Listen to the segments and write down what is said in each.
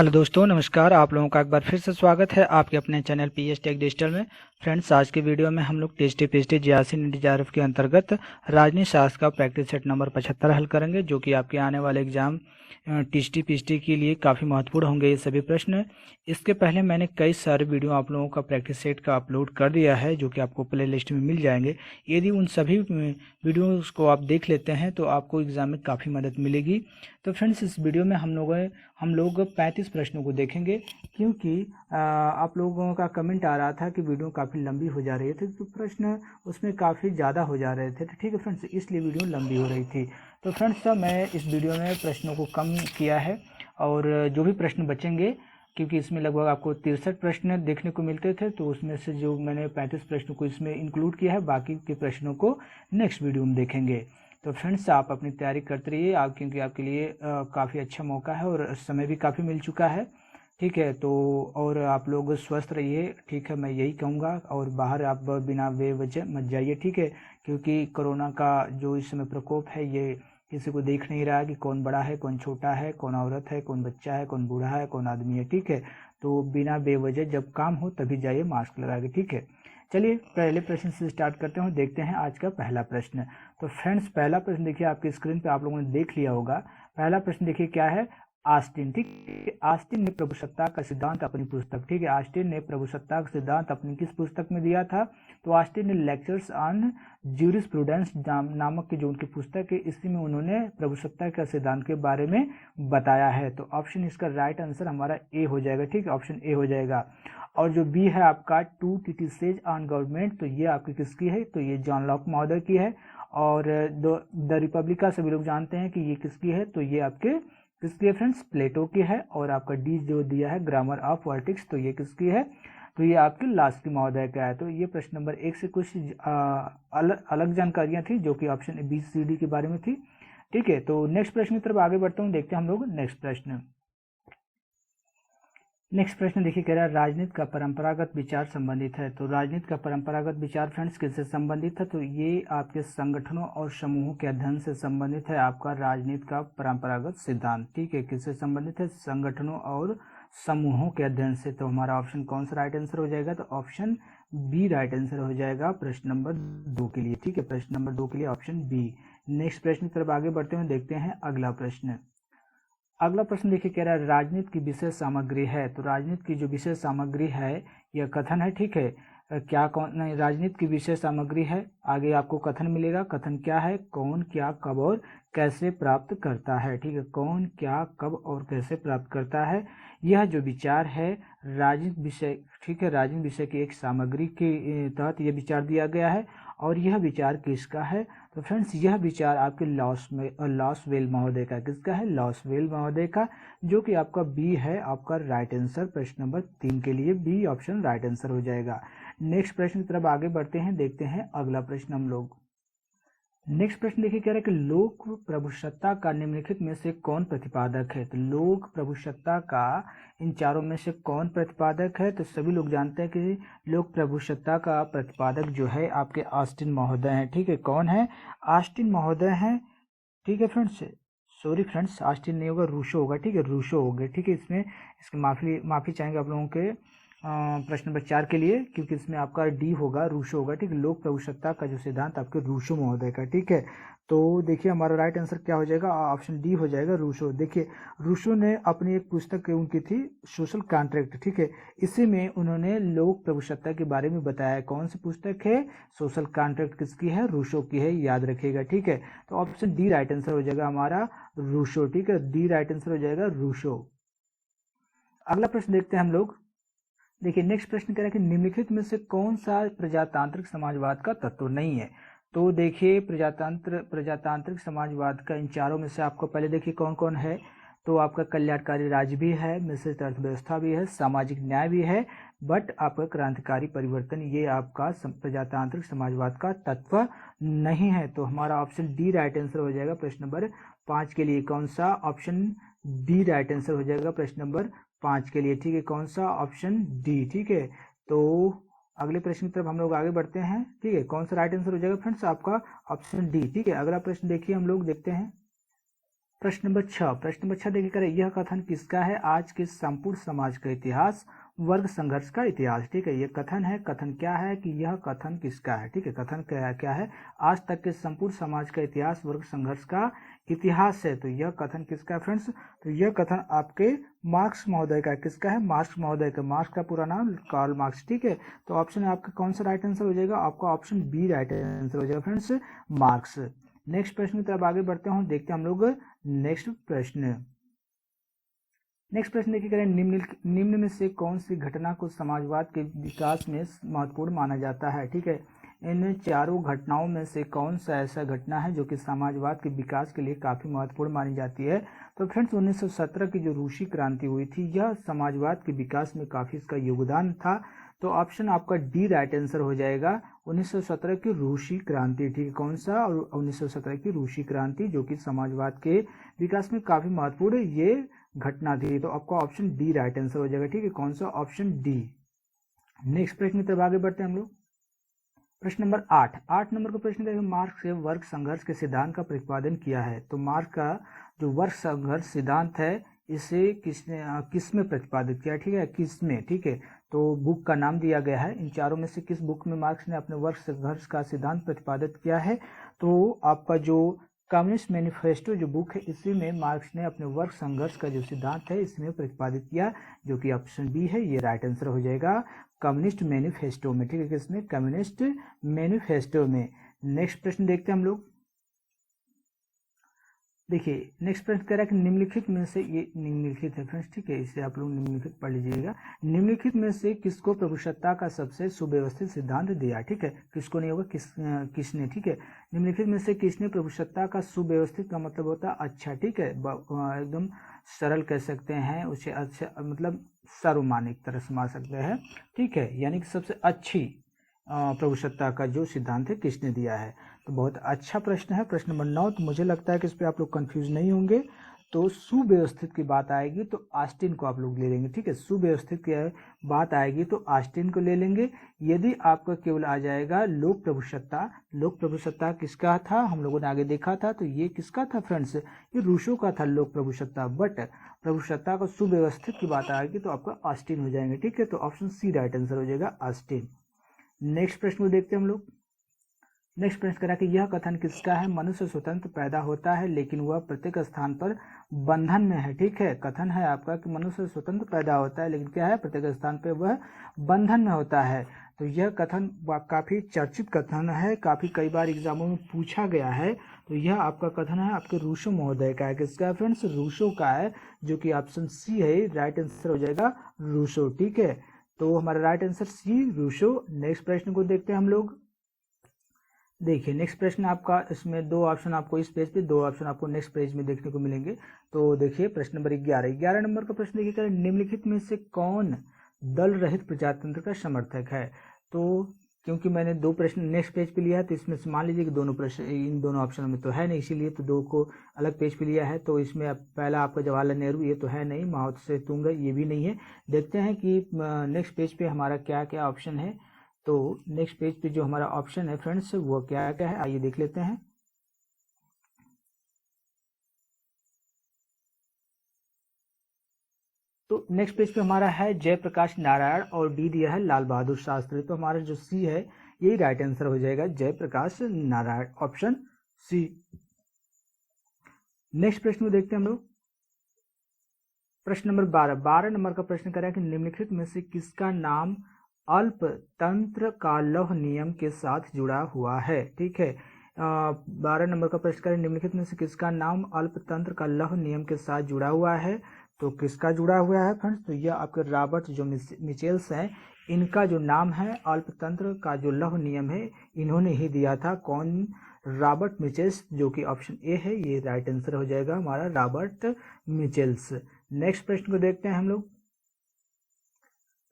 Hello दोस्तों, नमस्कार। आप लोगों का एक बार फिर से स्वागत है आपके अपने चैनल पीएस टेक डिजिटल में। फ्रेंड्स, आज के वीडियो में हम लोग टेस्टी पेस्टी JRC NET के अंतर्गत राजनीति शास्त्र का प्रैक्टिस सेट नंबर 75 हल करेंगे, जो कि आपके आने वाले एग्जाम टेस्टी पेस्टी के लिए काफ़ी महत्वपूर्ण होंगे ये सभी प्रश्न। इसके पहले मैंने कई सारे वीडियो आप लोगों का प्रैक्टिस सेट का अपलोड कर दिया है, जो कि आपको प्ले लिस्ट में मिल जाएंगे। यदि उन सभी वीडियोस को आप देख लेते हैं तो आपको एग्जाम में काफ़ी मदद मिलेगी। तो फ्रेंड्स, इस वीडियो में हम लोग 35 प्रश्नों को देखेंगे, क्योंकि आप लोगों का कमेंट आ रहा था कि वीडियो काफ़ी लंबी हो जा रही थी, तो प्रश्न उसमें काफ़ी ज़्यादा हो जा रहे थे। तो ठीक है फ्रेंड्स, इसलिए वीडियो लंबी हो रही थी। तो फ्रेंड्स, मैं इस वीडियो में प्रश्नों को कम किया है, और जो भी प्रश्न बचेंगे, क्योंकि इसमें लगभग आपको 63 प्रश्न देखने को मिलते थे, तो उसमें से जो मैंने 35 प्रश्नों को इसमें इंक्लूड किया है, बाकी के प्रश्नों को नेक्स्ट वीडियो में देखेंगे। तो फ्रेंड्स, आप अपनी तैयारी करते रहिए, क्योंकि आपके लिए काफ़ी अच्छा मौका है और समय भी काफ़ी मिल चुका है। ठीक है, तो और आप लोग स्वस्थ रहिए, ठीक है, मैं यही कहूँगा। और बाहर आप बिना बेवजह मत जाइए, ठीक है, क्योंकि कोरोना का जो इस समय प्रकोप है, ये किसी को देख नहीं रहा कि कौन बड़ा है, कौन छोटा है, कौन औरत है, कौन बच्चा है, कौन बूढ़ा है, कौन आदमी है। ठीक है, तो बिना बेवजह जब काम हो तभी जाइए मास्क लगा के। ठीक है, चलिए पहले प्रश्न से स्टार्ट करते हैं, देखते हैं आज का पहला प्रश्न। तो फ्रेंड्स, पहला प्रश्न देखिए, आपकी स्क्रीन पे आप लोगों ने देख लिया होगा। पहला प्रश्न देखिए क्या है। ऑस्टिन, ठीक है, ऑस्टिन ने प्रभुसत्ता का सिद्धांत अपनी पुस्तक, ठीक है, ऑस्टिन ने प्रभुसत्ता का सिद्धांत अपनी किस पुस्तक में दिया था? तो ऑस्टिन ने लेक्चर्स ऑन ज्यूरिस्प्रूडेंस नामक की जो उनकी पुस्तक है, इसी में उन्होंने प्रभुसत्ता का सिद्धांत के बारे में बताया है। तो ऑप्शन इसका राइट आंसर हमारा ए हो जाएगा। ठीक है, ऑप्शन ए हो जाएगा। और जो बी है आपका 2 treatises ऑन गवर्नमेंट, तो ये आपकी किसकी है? तो ये जॉन लॉक महोदय की है। और द रिपब्लिका सभी लोग जानते हैं कि ये किसकी है? तो ये आपके किसकी है फ्रेंड्स? प्लेटो की है। और आपका डी जो दिया है ग्रामर ऑफ पॉलिटिक्स, तो ये किसकी है? तो ये आपके लास्की महोदय का है। तो ये प्रश्न नंबर 1 से कुछ अलग जानकारियां थी, जो कि ऑप्शन ABCD के बारे में थी। ठीक है, तो नेक्स्ट प्रश्न की तरफ आगे बढ़ते हैं, देखते हैं हम लोग नेक्स्ट प्रश्न। नेक्स्ट प्रश्न देखिए, कह रहा है राजनीति का परंपरागत विचार संबंधित है। तो राजनीति का परंपरागत विचार फ्रेंड्स किससे संबंधित है? तो ये आपके संगठनों और समूहों के अध्ययन से संबंधित है, आपका राजनीति का परंपरागत सिद्धांत। ठीक है, किससे संबंधित है? संगठनों और समूहों के अध्ययन से। तो हमारा ऑप्शन कौन सा राइट आंसर हो जाएगा? तो ऑप्शन बी राइट आंसर हो जाएगा प्रश्न नंबर 2 के लिए। ठीक है, प्रश्न नंबर 2 के लिए ऑप्शन बी। नेक्स्ट प्रश्न की तरफ आगे बढ़ते हुए देखते हैं अगला प्रश्न। अगला प्रश्न देखिए, कह रहा है राजनीति की विशेष सामग्री है। तो राजनीति की जो विशेष सामग्री है, यह कथन है। ठीक है, क्या कौन नहीं, राजनीति की विशेष सामग्री है, आगे आपको कथन मिलेगा। कथन क्या है? कौन, क्या, कब और कैसे प्राप्त करता है। ठीक है, कौन, क्या, कब और कैसे प्राप्त करता है, यह जो विचार है राजनीति विषय, ठीक है, राजनीति विषय की एक सामग्री के तहत यह विचार दिया गया है। और यह विचार किसका है? तो फ्रेंड्स, यह विचार आपके लॉसवेल महोदय का। किसका है? लॉसवेल महोदय का, जो कि आपका बी है आपका राइट आंसर प्रश्न नंबर 3 के लिए बी ऑप्शन राइट आंसर हो जाएगा। नेक्स्ट प्रश्न की तरफ आगे बढ़ते हैं, देखते हैं अगला प्रश्न हम लोग। नेक्स्ट प्रश्न देखिए, कह रहा है कि लोक प्रभुसत्ता का निम्नलिखित में से कौन प्रतिपादक है? तो लोक प्रभुसत्ता का इन चारों में से कौन प्रतिपादक है? तो सभी लोग जानते हैं कि लोक प्रभुसत्ता का प्रतिपादक जो है आपके ऑस्टिन महोदय हैं। ठीक है, कौन है? ऑस्टिन महोदय हैं। ठीक है फ्रेंड्स, सॉरी फ्रेंड्स, ऑस्टिन नहीं होगा, रूसो होगा। ठीक है, रूसो हो गए। ठीक है, इसमें इसकी माफी चाहेंगे आप लोगों के प्रश्न नंबर 4 के लिए, क्योंकि इसमें आपका डी होगा, रूसो होगा। ठीक है, लोक प्रभुसत्ता का जो सिद्धांत आपके रूसो महोदय का। ठीक है, तो देखिए हमारा राइट आंसर क्या हो जाएगा? ऑप्शन डी हो जाएगा, रूसो। देखिए, रूसो ने अपनी एक पुस्तक उनकी थी सोशल कॉन्ट्रैक्ट। ठीक है, इसी में उन्होंने लोक प्रभुसत्ता के बारे में बताया। कौन सी पुस्तक है? सोशल कॉन्ट्रैक्ट किसकी है? रूसो की है, याद रखिएगा। ठीक है, तो ऑप्शन डी राइट आंसर हो जाएगा हमारा रूसो। ठीक है, डी राइट आंसर हो जाएगा रूसो। अगला प्रश्न देखते हैं हम लोग। देखिए, नेक्स्ट प्रश्न कह रहा है कि निम्नलिखित में से कौन सा प्रजातांत्रिक समाजवाद का तत्व नहीं है? तो देखिए, प्रजातांत्रिक समाजवाद का इन चारों में से आपको पहले देखिए कौन कौन है। तो आपका कल्याणकारी राज्य भी है, मिश्रित अर्थव्यवस्था भी है, सामाजिक न्याय भी है, बट आपका क्रांतिकारी परिवर्तन, ये आपका प्रजातांत्रिक समाजवाद का तत्व नहीं है। तो हमारा ऑप्शन डी राइट आंसर हो जाएगा प्रश्न नंबर 5 के लिए। कौन सा? ऑप्शन डी राइट आंसर हो जाएगा प्रश्न नंबर 5 के लिए। ठीक है, कौन सा? Option D. ठीक है, तो अगले प्रश्न की तरफ हम लोग आगे बढ़ते हैं। ठीक है, कौन सा राइट आंसर हो जाएगा फ्रेंड्स? आपका ऑप्शन डी। ठीक है, अगला प्रश्न देखिए हम लोग देखते हैं। प्रश्न नंबर 6 देखिए करें, यह कथन किसका है? आज के संपूर्ण समाज का इतिहास, वर्ग संघर्ष का इतिहास। ठीक है, ये कथन है। कथन क्या है कि यह कथन किसका है? ठीक है, कथन क्या है? आज तक के संपूर्ण समाज का इतिहास, वर्ग संघर्ष का इतिहास है। तो यह कथन किसका है फ्रेंड्स? तो यह कथन आपके मार्क्स महोदय का। किसका है? मार्क्स महोदय का। मार्क्स का पूरा नाम कार्ल मार्क्स। ठीक है, तो ऑप्शन आपका कौन सा राइट आंसर हो जाएगा? आपका ऑप्शन बी राइट आंसर हो जाएगा फ्रेंड्स, मार्क्स। नेक्स्ट प्रश्न की तरफ आगे बढ़ते हैं, देखते हैं हम लोग नेक्स्ट प्रश्न। नेक्स्ट प्रश्न देखिए करें, निम्न में से कौन सी घटना को समाजवाद के विकास में महत्वपूर्ण माना जाता है? ठीक है, इन चारों घटनाओं में से कौन सा ऐसा घटना है जो कि समाजवाद के विकास के लिए काफी महत्वपूर्ण मानी जाती है? तो फ्रेंड्स 1917 की जो रूसी क्रांति हुई थी, यह समाजवाद के विकास में काफी इसका योगदान था। तो ऑप्शन आपका डी राइट आंसर हो जाएगा, 1917 की रूसी क्रांति। ठीक है, कौन सा? और 1917 की रूसी क्रांति जो कि समाजवाद के विकास में काफी महत्वपूर्ण ये घटना थी। तो आपका ऑप्शन डी राइट आंसर हो जाएगा। ठीक है, कौन सा? Option D. नेक्स्ट प्रश्न की तरफ आगे बढ़ते हैं हम लोग। प्रश्न नंबर 8 नंबर का प्रश्न है, मार्क्स ने वर्ग संघर्ष के सिद्धांत का प्रतिपादन किया है। तो मार्क्स का जो वर्ग संघर्ष सिद्धांत है, इसे किस में प्रतिपादित किया? ठीक है, किस में? ठीक है, तो बुक का नाम दिया गया है। इन चारों में से किस बुक में मार्क्स ने अपने वर्ग संघर्ष का सिद्धांत प्रतिपादित किया है? तो आपका जो कम्युनिस्ट मैनिफेस्टो जो बुक है, इसी में मार्क्स ने अपने वर्ग संघर्ष का जो सिद्धांत है इसमें प्रतिपादित किया, जो कि ऑप्शन बी है, ये राइट आंसर हो जाएगा, कम्युनिस्ट मैनिफेस्टो में। ठीक है, किसमें? कम्युनिस्ट मैनिफेस्टो में। नेक्स्ट प्रश्न देखते हैं हम लोग। देखिए नेक्स्ट प्रश्न कह रहा है कि निम्नलिखित में से, ये निम्नलिखित है फ्रेंड्स, ठीक है, इसे आप लोग निम्नलिखित पढ़ लीजिएगा। निम्नलिखित में से किसको प्रभुसत्ता का सबसे सुव्यवस्थित सिद्धांत दिया? ठीक है, किसको नहीं होगा, किसने? ठीक है, निम्नलिखित में से किसने प्रभुसत्ता का सुव्यवस्थित का मतलब होता है अच्छा। ठीक है, एकदम सरल कह सकते हैं उसे, अच्छा मतलब सर्वमानिक तरह समझ सकते हैं। ठीक है, यानी कि सबसे अच्छी प्रभुसत्ता का जो सिद्धांत है किसने दिया है? तो बहुत अच्छा प्रश्न है। प्रश्न नंबर 9, तो मुझे लगता है कि इस पर आप लोग कंफ्यूज नहीं होंगे। तो सुव्यवस्थित की बात आएगी तो ऑस्टिन को आप लोग ले लेंगे। ठीक है, सुव्यवस्थित की बात आएगी तो ऑस्टिन को ले लेंगे। यदि आपका केवल आ जाएगा लोक प्रभुसत्ता, लोक प्रभुसत्ता किसका था? हम लोगों ने आगे देखा था, तो ये किसका था फ्रेंड्स? ये रूसों का था लोक प्रभुसत्ता। बट प्रभुसत्ता को सुव्यवस्थित की बात आएगी तो आपका ऑस्टिन हो जाएंगे। ठीक है, तो ऑप्शन सी राइट आंसर हो जाएगा, ऑस्टिन। नेक्स्ट प्रश्न को देखते हैं हम लोग। नेक्स्ट प्रश्न करा कि यह कथन किसका है? मनुष्य स्वतंत्र पैदा होता है लेकिन वह प्रत्येक स्थान पर बंधन में है। ठीक है, कथन है आपका कि मनुष्य स्वतंत्र पैदा होता है लेकिन क्या है? प्रत्येक स्थान पर वह बंधन में होता है। तो यह कथन काफी चर्चित कथन है, काफी कई बार एग्जामों में पूछा गया है। तो यह आपका कथन है आपके रूसो महोदय का है। किसका है फ्रेंड्स? रूसो का है, जो कि ऑप्शन सी है, राइट आंसर हो जाएगा रूसो। ठीक है, तो हमारा right answer C, Rousseau. Next प्रश्न को देखते हैं हम लोग। देखिए नेक्स्ट प्रश्न आपका, इसमें दो ऑप्शन आपको इस पेज पे, दो ऑप्शन आपको नेक्स्ट पेज में देखने को मिलेंगे। तो देखिए प्रश्न नंबर 11 नंबर का प्रश्न देखिए, निम्नलिखित में से कौन दल रहित प्रजातंत्र का समर्थक है? तो क्योंकि मैंने दो प्रश्न नेक्स्ट पेज पे लिया है, तो इसमें से मान लीजिए कि दोनों प्रश्न इन दोनों ऑप्शन में तो है नहीं, इसीलिए तो दो को अलग पेज पे लिया है। तो इसमें पहला आपका जवाहरलाल नेहरू, ये तो है नहीं। माओ से तुंग, ये भी नहीं है। देखते हैं कि नेक्स्ट पेज पे हमारा क्या क्या ऑप्शन है। तो नेक्स्ट पेज पे जो हमारा ऑप्शन है फ्रेंड्स, वो क्या क्या है, आइए देख लेते हैं। तो नेक्स्ट पेज पे हमारा है जयप्रकाश नारायण और डी दिया है लाल बहादुर शास्त्री। तो हमारा जो सी है यही राइट आंसर हो जाएगा, Jayaprakash Narayan, option C. Next प्रश्न में देखते हैं हम लोग। प्रश्न नंबर 12 नंबर का प्रश्न कर रहा है कि निम्नलिखित में से किसका नाम अल्पतंत्र का लौह नियम के साथ जुड़ा हुआ है? ठीक है, 12 नंबर का प्रश्न करें, निम्नलिखित में से किसका नाम अल्पतंत्र का लौह नियम के साथ जुड़ा हुआ है? तो किसका जुड़ा हुआ है फ्रेंड्स? तो यह आपके रॉबर्ट जो मिचेल्स हैं, इनका जो नाम है अल्पतंत्र का जो लौह नियम है, इन्होंने ही दिया था। कौन? रॉबर्ट मिचेल्स, जो कि ऑप्शन ए है, ये राइट आंसर हो जाएगा हमारा, रॉबर्ट मिचेल्स। नेक्स्ट प्रश्न को देखते हैं हम लोग।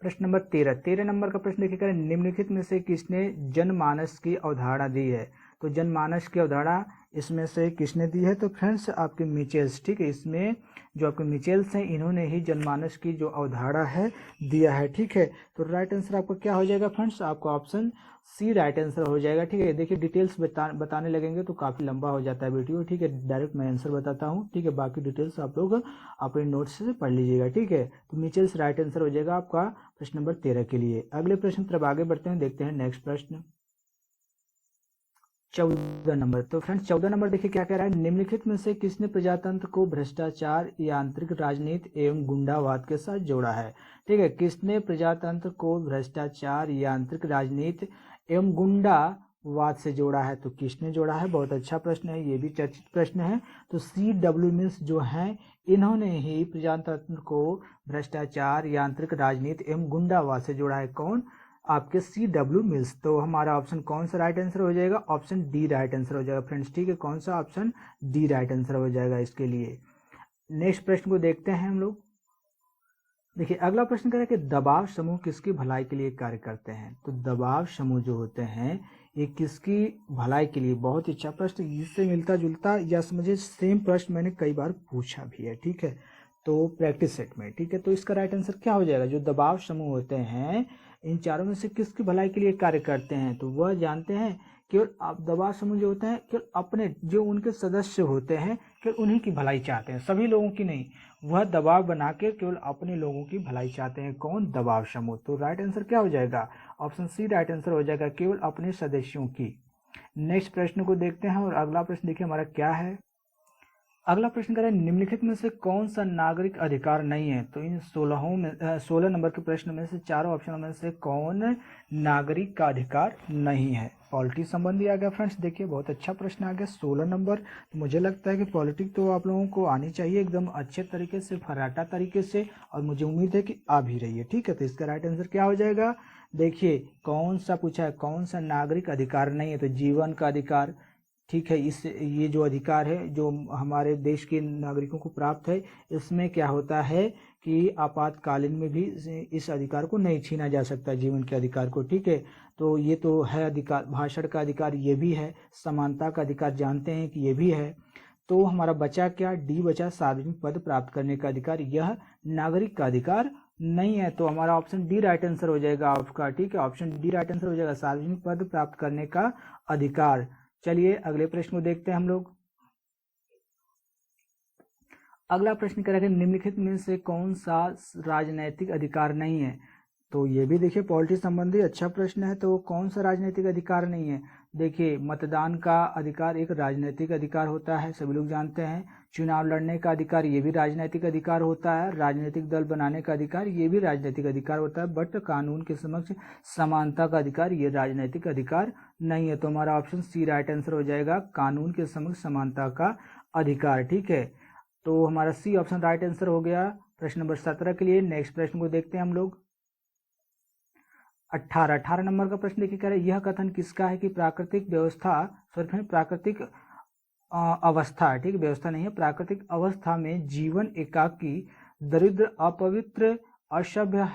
प्रश्न नंबर 13 नंबर का प्रश्न देखिएगा, निम्नलिखित में से किसने जनमानस की अवधारणा दी है? तो जनमानस की अवधारणा इसमें से किसने दी है? तो फ्रेंड्स आपके मिचेल्स, ठीक है, इसमें जो आपके मिचेल्स हैं इन्होंने ही जनमानस की जो अवधारणा है दिया है, ठीक है। तो राइट आंसर आपका क्या हो जाएगा फ्रेंड्स? आपका ऑप्शन सी राइट आंसर हो जाएगा, ठीक है। देखिए डिटेल्स बताने लगेंगे तो काफ़ी लंबा हो जाता है वीडियो, ठीक है। डायरेक्ट मैं आंसर बताता हूँ, ठीक है, बाकी डिटेल्स आप लोग अपने नोट्स से पढ़ लीजिएगा, ठीक है। तो मिचेल्स राइट आंसर हो जाएगा आपका प्रश्न नंबर 13 के लिए। अगले प्रश्न तरफ आगे बढ़ते हैं, देखते हैं नेक्स्ट प्रश्न 14 नंबर। तो फ्रेंड्स 14 नंबर देखिए क्या कह रहा है, निम्नलिखित में से किसने प्रजातंत्र को भ्रष्टाचार, यांत्रिक राजनीति एवं गुंडावाद के साथ जोड़ा है? ठीक है, किसने प्रजातंत्र को भ्रष्टाचार, यांत्रिक राजनीति एवं गुंडावाद से जोड़ा है? तो किसने जोड़ा है? बहुत अच्छा प्रश्न है, ये भी चर्चित प्रश्न है। तो CW मिल्स जो हैं इन्होंने ही प्रजातंत्र को भ्रष्टाचार, यांत्रिक राजनीति एवं गुंडावाद से जोड़ा है। कौन? आपके CW मिल्स। तो हमारा ऑप्शन कौन सा राइट आंसर हो जाएगा? ऑप्शन डी राइट आंसर हो जाएगा फ्रेंड्स, ठीक है। कौन सा? ऑप्शन डी राइट आंसर हो जाएगा इसके लिए। नेक्स्ट प्रश्न को देखते हैं हम लोग। देखिए अगला प्रश्न कह रहा है कि दबाव समूह किसकी भलाई के लिए कार्य करते हैं? तो दबाव समूह जो होते हैं ये किसकी भलाई के लिए? बहुत ही अच्छा प्रश्न, इससे मिलता जुलता या समझिए सेम प्रश्न मैंने कई बार पूछा भी है, ठीक है, तो प्रैक्टिस सेट में, ठीक है। तो इसका राइट आंसर क्या हो जाएगा? जो दबाव समूह होते हैं इन चारों में से किसकी भलाई के लिए कार्य करते हैं? तो वह जानते हैं केवल दबाव समूह जो होते हैं केवल अपने जो उनके सदस्य होते हैं केवल उन्हीं की भलाई चाहते हैं, सभी लोगों की नहीं। वह दबाव बना के केवल अपने लोगों की भलाई चाहते हैं। कौन? दबाव समूह। तो राइट आंसर क्या हो जाएगा? ऑप्शन सी राइट आंसर हो जाएगा, केवल अपने सदस्यों की। नेक्स्ट प्रश्न को देखते हैं और अगला प्रश्न देखिए हमारा क्या है। अगला प्रश्न करें, निम्नलिखित में से कौन सा नागरिक अधिकार नहीं है? तो इन 16 नंबर के प्रश्न में से चारों ऑप्शनों में से कौन नागरिक का अधिकार नहीं है? पॉलिटी संबंधी आ गया फ्रेंड्स, देखिए बहुत अच्छा प्रश्न आ गया 16 नंबर। तो मुझे लगता है कि पॉलिटिक्स तो आप लोगों को आनी चाहिए एकदम अच्छे तरीके से, फर्राटा तरीके से, और मुझे उम्मीद है कि आ भी रही है, ठीक है। तो इसका राइट आंसर क्या हो जाएगा? देखिए कौन सा पूछा है, कौन सा नागरिक अधिकार नहीं है? तो जीवन का अधिकार, ठीक है। इस ये जो अधिकार है जो हमारे देश के नागरिकों को प्राप्त है, इसमें क्या होता है कि आपातकालीन में भी इस अधिकार को नहीं छीना जा सकता, जीवन के अधिकार को, ठीक है। तो ये तो है अधिकार। भाषण का अधिकार ये भी है, समानता का अधिकार जानते हैं कि ये भी है। तो हमारा बचा क्या? डी बचा, सार्वजनिक पद प्राप्त करने का अधिकार। यह नागरिक का अधिकार नहीं है, तो हमारा ऑप्शन डी राइट आंसर हो जाएगा आपका, ठीक है। ऑप्शन डी राइट आंसर हो जाएगा, सार्वजनिक पद प्राप्त करने का अधिकार। चलिए अगले प्रश्न को देखते हैं हम लोग। अगला प्रश्न कह रहे हैं निम्नलिखित में से कौन सा राजनैतिक अधिकार नहीं है? तो ये भी देखिए पॉलिटिक्स संबंधी अच्छा प्रश्न है। तो कौन सा राजनीतिक अधिकार नहीं है? देखिए मतदान का अधिकार एक राजनीतिक अधिकार होता है, सभी लोग जानते हैं। चुनाव लड़ने का अधिकार ये भी राजनीतिक अधिकार होता है। राजनीतिक दल बनाने का अधिकार ये भी राजनीतिक अधिकार होता है। बट कानून के समक्ष समानता का अधिकार ये राजनीतिक अधिकार नहीं है। तो हमारा ऑप्शन सी राइट आंसर हो जाएगा, कानून के समक्ष समानता का अधिकार, ठीक है। तो हमारा सी ऑप्शन राइट आंसर हो गया प्रश्न नंबर 17 के लिए। नेक्स्ट प्रश्न को देखते हैं हम लोग। 18 नंबर का प्रश्न देखिए, कह रहे यह कथन किसका है कि प्राकृतिक अवस्था, ठीक है, व्यवस्था नहीं है, प्राकृतिक अवस्था में जीवन एकाकी, दरिद्र, अपवित्र, असभ्य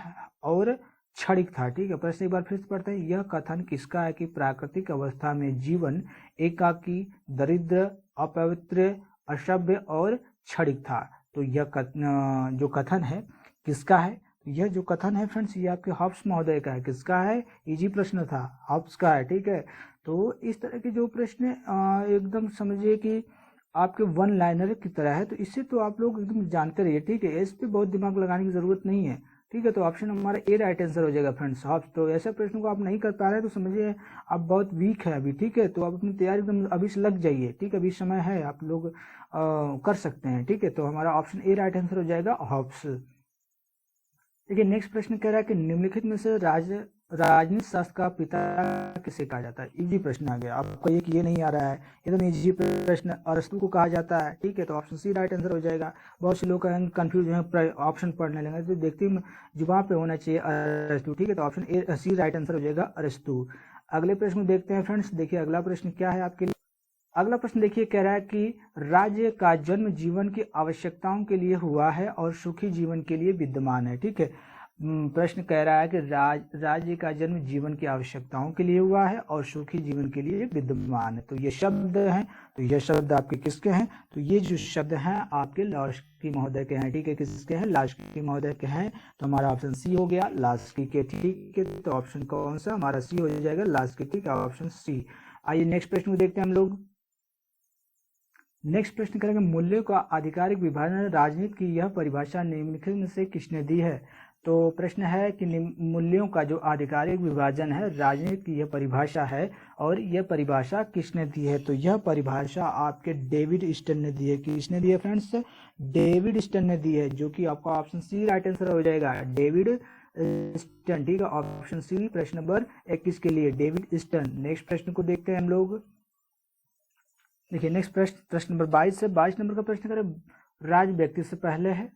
और क्षणिक था, ठीक है। प्रश्न एक बार फिर से पढ़ते हैं, यह कथन किसका है कि प्राकृतिक अवस्था में जीवन एकाकी, दरिद्र, अपवित्र, असभ्य और क्षणिक था। तो यह जो कथन है किसका है? यह जो कथन है फ्रेंड्स ये आपके हॉब्स महोदय का है। किसका है? इजी प्रश्न था, हॉब्स का है, ठीक है। तो इस तरह के जो प्रश्न एकदम समझिए कि आपके वन लाइनर की तरह है, तो इससे तो आप लोग एकदम जानते रहिए, ठीक है। इस पे बहुत दिमाग लगाने की जरूरत नहीं है, ठीक है। तो ऑप्शन हमारा ए राइट आंसर हो जाएगा फ्रेंड्स, हॉब्स। तो ऐसे प्रश्न को आप नहीं कर पा रहे तो समझिए आप बहुत वीक है अभी, ठीक है। तो आप अपनी तैयारी एकदम अभी से लग जाइए, ठीक है, अभी समय है, आप लोग कर सकते हैं, ठीक है। तो हमारा ऑप्शन ए राइट आंसर हो जाएगा, हॉब्स। देखिए नेक्स्ट प्रश्न कह रहा है कि निम्नलिखित में से राजनीति शास्त्र का पिता किसे कहा जाता है? इजी प्रश्न आ गया आपको, ये नहीं आ रहा है, एकदम इजी प्रश्न। अरस्तु को कहा जाता है, ठीक है। तो ऑप्शन सी राइट आंसर हो जाएगा। बहुत से लोग कंफ्यूज हैं, ऑप्शन पढ़ने लगे, तो देखते ही जुबान पे होना चाहिए अरस्तु, ठीक है। तो option A C right answer हो जाएगा, अरस्तु। अगले प्रश्न देखते हैं फ्रेंड्स। देखिए अगला प्रश्न क्या है आपके लिए। अगला प्रश्न देखिए कह रहा है कि राज्य का जन्म जीवन की आवश्यकताओं के लिए हुआ है और सुखी जीवन के लिए विद्यमान है, ठीक है। प्रश्न कह रहा है कि राज्य का जन्म जीवन की आवश्यकताओं के लिए हुआ है और सुखी जीवन के लिए विद्यमान है। तो ये शब्द हैं, तो ये शब्द आपके किसके हैं? तो ये जो शब्द हैं आपके लास्की महोदय के हैं, ठीक है। किसके हैं? लास्की महोदय के हैं। तो हमारा ऑप्शन सी हो गया, लास्की के, ठीक है। तो ऑप्शन कौन सा हमारा? सी हो जाएगा, लास्की, ठीक है, ऑप्शन सी। आइए नेक्स्ट प्रश्न को देखते हैं हम लोग। नेक्स्ट प्रश्न करेंगे, मूल्यों का आधिकारिक विभाजन राजनीति की यह परिभाषा निम्नलिखित में से किसने दी है? तो प्रश्न है कि मूल्यों का जो आधिकारिक विभाजन है राजनीति की यह परिभाषा है और यह परिभाषा किसने दी है? तो यह परिभाषा आपके डेविड स्टन ने दी है। किसने दी है फ्रेंड्स? डेविड स्टन ने दी है, जो कि आपका ऑप्शन सी राइट आंसर हो जाएगा, डेविड स्टन, ठीक है। ऑप्शन सी प्रश्न नंबर 21 के लिए डेविड स्टन। नेक्स्ट प्रश्न को देखते हैं हम लोग। देखिए नेक्स्ट प्रश्न नंबर 22 है। 22 नंबर का प्रश्न करें, राज व्यक्ति से पहले है।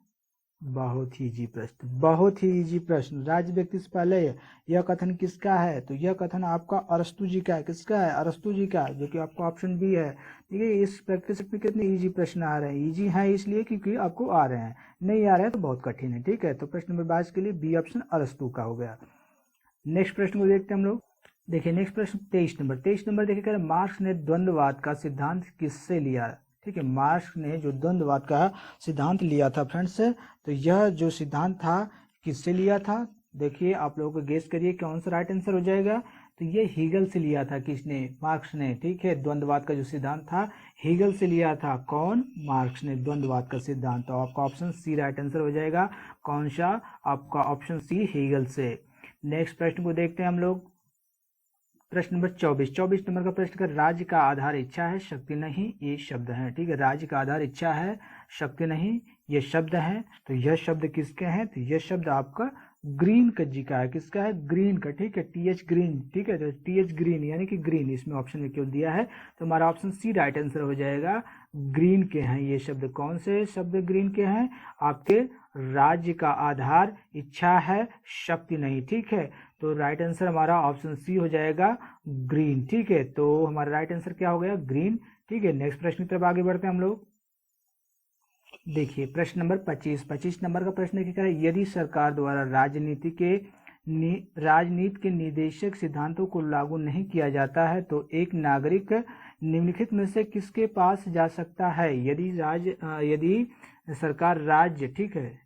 बहुत ही इजी प्रश्न, बहुत ही इजी प्रश्न। राज व्यक्ति से पहले है, यह कथन किसका है? तो यह कथन आपका अरस्तु जी का है। किसका है? अरस्तु जी का, जो कि आपका ऑप्शन बी है। ठीक है, इस प्रैक्टिस में कितने इजी प्रश्न आ रहे हैं? इजी है इसलिए क्योंकि आपको आ रहे हैं, नहीं आ रहे हैं तो बहुत कठिन है, ठीक है। तो प्रश्न नंबर 22 के लिए बी ऑप्शन अरस्तु का हो गया। नेक्स्ट प्रश्न को देखते हैं हम लोग। देखिए नेक्स्ट प्रश्न 23 नंबर देखिए, मार्क्स ने द्वंद्ववाद का सिद्धांत किससे लिया? ठीक है, मार्क्स ने जो द्वंद्ववाद का सिद्धांत लिया था फ्रेंड्स, तो यह जो सिद्धांत था किससे लिया था? देखिए आप लोगों को गेस करिए कौन सा राइट आंसर हो जाएगा। तो ये हीगल से लिया था। किसने? मार्क्स ने, ठीक है। द्वंद्ववाद का जो सिद्धांत था हीगल से लिया था। कौन? मार्क्स ने द्वंद्ववाद का सिद्धांत। तो आपका ऑप्शन सी राइट आंसर हो जाएगा। कौन सा? आपका ऑप्शन सी, हीगल से। नेक्स्ट प्रश्न को देखते हैं हम लोग। प्रश्न नंबर 24 नंबर का प्रश्न कर, राज्य का आधार इच्छा है शक्ति नहीं, ये शब्द है, ठीक है। राज्य का आधार इच्छा है शक्ति नहीं, ये शब्द है। तो यह शब्द किसके हैं? तो यह शब्द आपका ग्रीन का जी का है। किसका है? ग्रीन का, ठीक है, TH ग्रीन, ठीक है। तो TH ग्रीन यानी कि ग्रीन इसमें ऑप्शन में क्यों दिया है? तो हमारा ऑप्शन सी राइट आंसर हो जाएगा। ग्रीन के हैं ये शब्द। कौन से शब्द ग्रीन के हैं? आपके राज्य का आधार इच्छा है शक्ति नहीं, ठीक है। तो राइट आंसर हमारा ऑप्शन सी हो जाएगा, ग्रीन, ठीक है। तो हमारा राइट आंसर क्या हो गया? ग्रीन, ठीक है। नेक्स्ट प्रश्न की तरफ आगे बढ़ते हैं हम लोग। देखिए प्रश्न नंबर 25 नंबर का प्रश्न क्या है, यदि सरकार द्वारा राजनीति के निदेशक सिद्धांतों को लागू नहीं किया जाता है तो एक नागरिक निम्नलिखित में से किसके पास जा सकता है? यदि सरकार राज्य, ठीक है,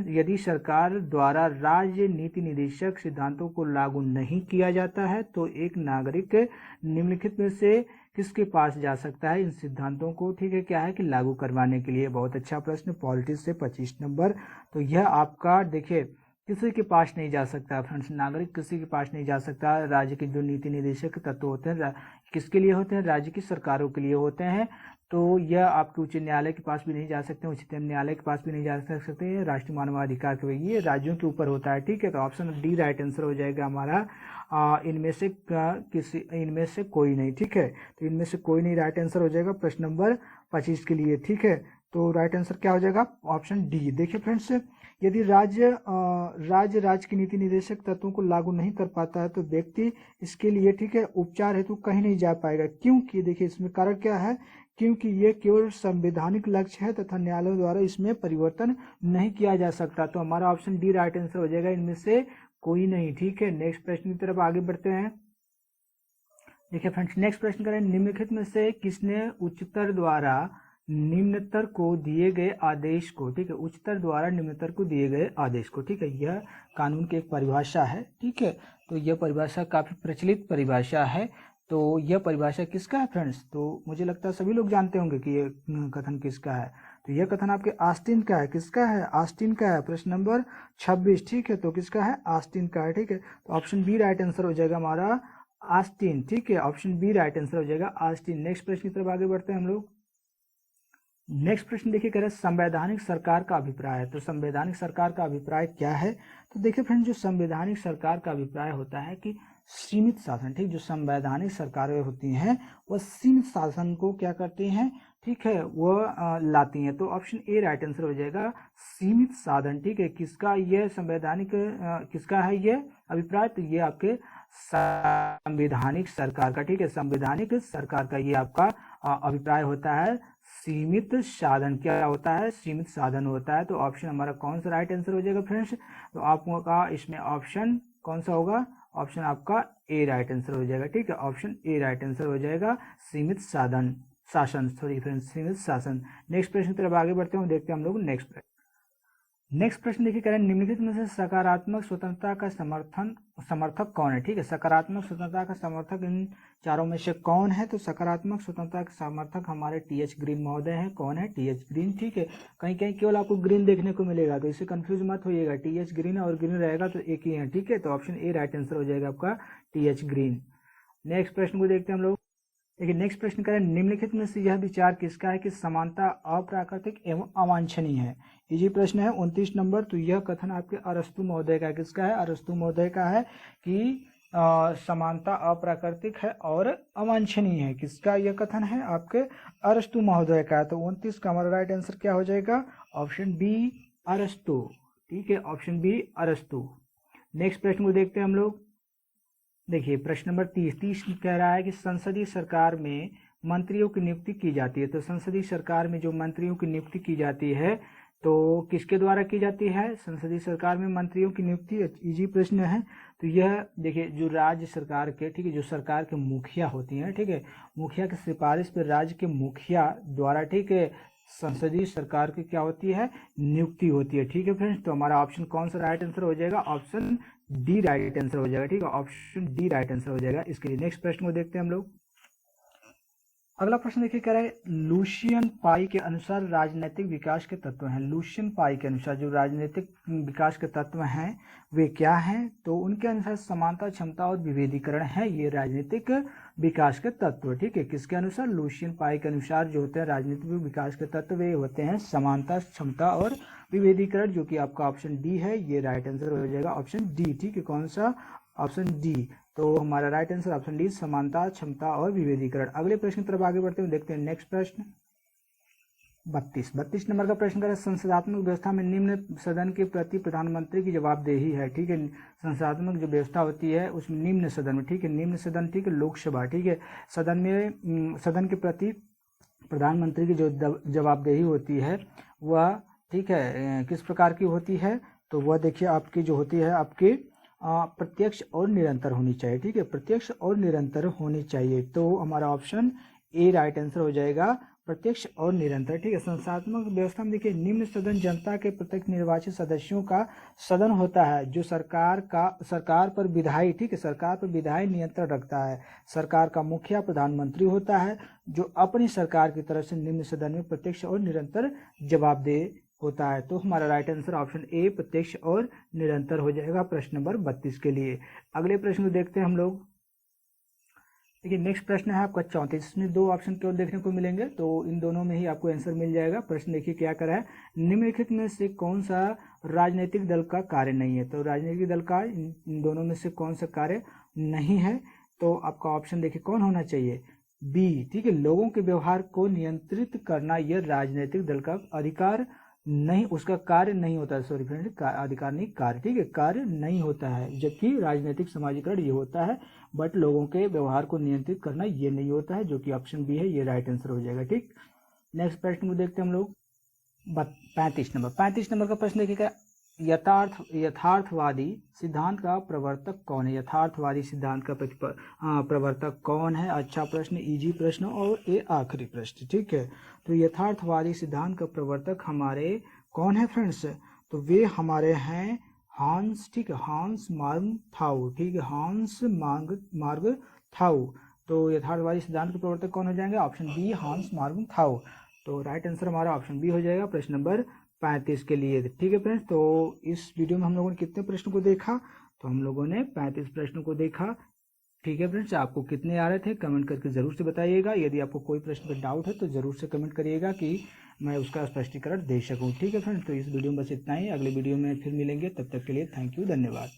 यदि सरकार द्वारा राजनीति निदेशक सिद्धांतों को लागू नहीं किया जाता है तो एक नागरिक निम्नलिखित में से किसके पास जा सकता है इन सिद्धांतों को, ठीक है, क्या है कि लागू करवाने के लिए? बहुत अच्छा प्रश्न, पॉलिटिक्स से 25 नंबर। तो यह आपका देखिए किसी के पास नहीं जा सकता फ्रेंड्स, नागरिक किसी के पास नहीं जा सकता। राज्य के जो नीति निदेशक तत्व होते हैं किसके लिए होते हैं? राज्य की सरकारों के लिए होते हैं। तो यह आपके उच्च न्यायालय के पास भी नहीं जा सकते, उच्चतम न्यायालय के पास भी नहीं जा सकते, राष्ट्रीय मानवाधिकार के, ये राज्यों के ऊपर होता है, ठीक है। तो ऑप्शन डी राइट आंसर हो जाएगा हमारा। इनमें से कोई नहीं, ठीक है। तो इनमें से कोई नहीं राइट आंसर हो जाएगा प्रश्न नंबर 25 के लिए, ठीक है। तो राइट आंसर क्या हो जाएगा? Option D. देखिए फ्रेंड्स, यदि राज्य की नीति निदेशक तत्वों को लागू नहीं कर पाता है तो व्यक्ति इसके लिए, ठीक है, उपचार हेतु कहीं नहीं जा पाएगा। क्योंकि देखिए इसमें कारण क्या है? क्योंकि ये केवल संवैधानिक लक्ष्य है तथा न्यायालय द्वारा इसमें परिवर्तन नहीं किया जा सकता। तो हमारा ऑप्शन डी राइट आंसर हो जाएगा, इनमें से कोई नहीं, ठीक है। नेक्स्ट प्रश्न की तरफ आगे बढ़ते हैं। देखिए फ्रेंड्स, नेक्स्ट प्रश्न करें, निम्नलिखित में से किसने उच्चतर द्वारा निम्नतर को दिए गए आदेश को, ठीक है, उच्चतर द्वारा निम्नतर को दिए गए आदेश को, ठीक है, यह कानून की एक परिभाषा है, ठीक है। तो यह परिभाषा काफी प्रचलित परिभाषा है। तो यह परिभाषा किसका है फ्रेंड्स? तो मुझे लगता है सभी लोग जानते होंगे कि यह कथन किसका है। तो यह कथन आपके ऑस्टिन का है। किसका है? ऑस्टिन का है। प्रश्न नंबर 26, ठीक है। तो किसका है? ऑस्टिन का है, ठीक है। तो ऑप्शन बी राइट आंसर हो जाएगा हमारा, ऑस्टिन, ठीक है। ऑप्शन बी राइट आंसर हो जाएगा, ऑस्टिन। नेक्स्ट प्रश्न की तरफ आगे बढ़ते हैं हम लोग। नेक्स्ट प्रश्न देखिए, कह रहे संवैधानिक सरकार का अभिप्राय है। तो संवैधानिक सरकार का अभिप्राय क्या है? तो देखिए फ्रेंड, जो संवैधानिक सरकार का अभिप्राय होता है कि सीमित शासन, ठीक, जो संवैधानिक सरकारें होती हैं वह सीमित शासन को क्या करती हैं, ठीक है, वह लाती हैं। तो ऑप्शन ए राइट आंसर हो जाएगा, सीमित साधन, ठीक है। किसका यह संवैधानिक किसका है यह अभिप्राय? तो ये आपके संवैधानिक सरकार का, ठीक है, संवैधानिक सरकार का ये आपका अभिप्राय होता है, सीमित साधन क्या होता है? सीमित साधन होता है। तो ऑप्शन हमारा कौन सा राइट आंसर हो जाएगा फ्रेंड्स? तो आपका इसमें ऑप्शन कौन सा होगा? ऑप्शन आपका ए राइट आंसर हो जाएगा। ठीक है, ऑप्शन ए राइट आंसर हो जाएगा, सीमित साधन शासन, सॉरी फ्रेंड्स, सीमित शासन। नेक्स्ट प्रश्न की तरफ आगे बढ़ते हैं, देखते हैं हम लोग नेक्स्ट प्रश्न। नेक्स्ट प्रश्न देखिए, कह रहे हैं निम्नलिखित में से सकारात्मक स्वतंत्रता का समर्थक कौन है? ठीक है, सकारात्मक स्वतंत्रता का समर्थक इन चारों में से कौन है? तो सकारात्मक स्वतंत्रता के समर्थक हमारे टी.एच. ग्रीन महोदय हैं। कौन है? टी.एच. ग्रीन। ठीक है, कहीं कहीं केवल आपको ग्रीन देखने को मिलेगा, तो इससे कंफ्यूज मत होइएगा, टी.एच. ग्रीन और ग्रीन रहेगा तो एक ही है। ठीक है, तो ऑप्शन ए राइट आंसर हो जाएगा आपका, टी.एच. ग्रीन। नेक्स्ट प्रश्न को देखते हैं हम लोग। देखिए, नेक्स्ट प्रश्न करें, निम्नलिखित में से यह विचार किसका है कि समानता अप्राकृतिक एवं अवांछनीय है? इजी प्रश्न है, 29 नंबर। तो यह कथन आपके अरस्तु महोदय का, किसका है? अरस्तु महोदय का है कि समानता अप्राकृतिक है और अवांछनीय है। किसका यह कथन है? आपके अरस्तु महोदय का है। तो 29 का हमारा राइट आंसर क्या हो जाएगा? ऑप्शन बी, अरस्तु। ठीक है, ऑप्शन बी, अरस्तु। नेक्स्ट प्रश्न को देखते हैं हम लोग। देखिए, प्रश्न नंबर 30 कह रहा है कि संसदीय सरकार में मंत्रियों की नियुक्ति की जाती है। तो संसदीय सरकार में जो मंत्रियों की नियुक्ति की जाती है तो किसके द्वारा की जाती है? संसदीय सरकार में मंत्रियों की नियुक्ति, इजी प्रश्न है। तो यह देखिए, जो राज्य सरकार के, ठीक है, जो सरकार के मुखिया होती हैं, ठीक है, मुखिया की सिफारिश पर राज्य के मुखिया द्वारा, ठीक है, संसदीय सरकार की क्या होती है? नियुक्ति होती है। ठीक है फ्रेंड्स, तो हमारा ऑप्शन कौन सा राइट आंसर हो जाएगा? ऑप्शन डी राइट आंसर हो जाएगा। ठीक है, ऑप्शन डी राइट आंसर हो जाएगा इसके लिए। नेक्स्ट प्रश्न को देखते हैं हम लोग। अगला प्रश्न देखिए, कह रहा है लुशियन पाई के अनुसार राजनीतिक विकास के तत्व हैं। लुशियन पाई के अनुसार जो राजनीतिक विकास के तत्व हैं वे क्या हैं? तो उनके अनुसार समानता, क्षमता और विभेदीकरण है ये राजनीतिक विकास के तत्व। ठीक है, किसके अनुसार? लुशियन पाई के अनुसार जो होते हैं राजनीतिक विकास के तत्व वे होते हैं समानता, क्षमता और विभेदीकरण, जो कि आपका ऑप्शन डी है, ये राइट आंसर हो जाएगा, ऑप्शन डी। ठीक है, कौन सा? Option D. तो हमारा राइट आंसर ऑप्शन डी, समानता, क्षमता और विभेदीकरण। अगले प्रश्न की तरफ आगे बढ़ते हुए देखते हैं नेक्स्ट प्रश्न 32 नंबर का प्रश्न करें, संसदात्मक व्यवस्था में निम्न सदन के प्रति प्रधानमंत्री की जवाबदेही है। ठीक है, संसदात्मक जो व्यवस्था होती है उसमें निम्न सदन में, ठीक है, निम्न सदन, ठीक है, लोकसभा, ठीक है, सदन में सदन के प्रति प्रधानमंत्री की जो जवाबदेही होती है वह, ठीक है, किस प्रकार की होती है? तो वह देखिए आपकी जो होती है आपकी प्रत्यक्ष और निरंतर होनी चाहिए। ठीक है, प्रत्यक्ष और निरंतर होनी चाहिए। तो हमारा ऑप्शन ए राइट आंसर हो जाएगा, प्रत्यक्ष और निरंतर। ठीक है, संस्थात्मक व्यवस्था में देखिए निम्न सदन जनता के प्रत्यक्ष निर्वाचित सदस्यों का सदन होता है जो सरकार पर विधायी, ठीक है, सरकार पर विधायी नियंत्रण रखता है। सरकार का मुखिया प्रधानमंत्री होता है जो अपनी सरकार की तरफ से निम्न सदन में प्रत्यक्ष और निरंतर जवाबदेह होता है। तो हमारा राइट आंसर ऑप्शन ए, प्रत्यक्ष और निरंतर हो जाएगा प्रश्न नंबर 32 के लिए। अगले प्रश्न को देखते हैं हम लोग। देखिए, नेक्स्ट प्रश्न है आपका 34। इसमें दो ऑप्शन केवल देखने को मिलेंगे, तो इन दोनों में ही आपको आंसर मिल जाएगा। प्रश्न देखिए क्या करा है, निम्नलिखित में से कौन सा राजनीतिक दल का कार्य नहीं है? तो राजनीतिक दल का इन दोनों में से कौन सा कार्य नहीं है? तो आपका ऑप्शन देखिए कौन होना चाहिए? बी। ठीक है, लोगों के व्यवहार को नियंत्रित करना यह राजनीतिक दल का अधिकार नहीं, उसका कार्य नहीं होता है। सॉरी फ्रेंड, अधिकार नहीं, कार्य। ठीक है, कार्य नहीं होता है, जबकि राजनीतिक समाजीकरण ये होता है, बट लोगों के व्यवहार को नियंत्रित करना ये नहीं होता है, जो कि ऑप्शन बी है, ये राइट आंसर हो जाएगा। ठीक, नेक्स्ट प्रश्न को देखते हैं हम लोग। 35 नंबर का प्रश्न देखिएगा, यथार्थवादी सिद्धांत का प्रवर्तक कौन है? यथार्थवादी सिद्धांत का प्रवर्तक कौन है? अच्छा प्रश्न, इजी प्रश्न और ये आखिरी प्रश्न। ठीक है, तो यथार्थवादी सिद्धांत का प्रवर्तक हमारे कौन है फ्रेंड्स? तो वे हमारे हैं हांस, ठीक है, हांस मार्गथाउ। ठीक है, हांस मार्गथाउ। तो यथार्थवादी सिद्धांत के प्रवर्तक कौन हो जाएंगे? ऑप्शन बी, हांस मार्गथाउ। तो राइट आंसर हमारा ऑप्शन बी हो जाएगा प्रश्न नंबर 35 के लिए। ठीक है फ्रेंड्स, तो इस वीडियो में हम लोगों ने कितने प्रश्न को देखा? तो हम लोगों ने 35 प्रश्नों को देखा। ठीक है फ्रेंड्स, आपको कितने आ रहे थे कमेंट करके जरूर से बताइएगा। यदि आपको कोई प्रश्न पर डाउट है तो जरूर से कमेंट करिएगा कि मैं उसका स्पष्टीकरण दे सकूं। ठीक है फ्रेंड्स, तो इस वीडियो में बस इतना ही। अगले वीडियो में फिर मिलेंगे, तब तक के लिए थैंक यू, धन्यवाद।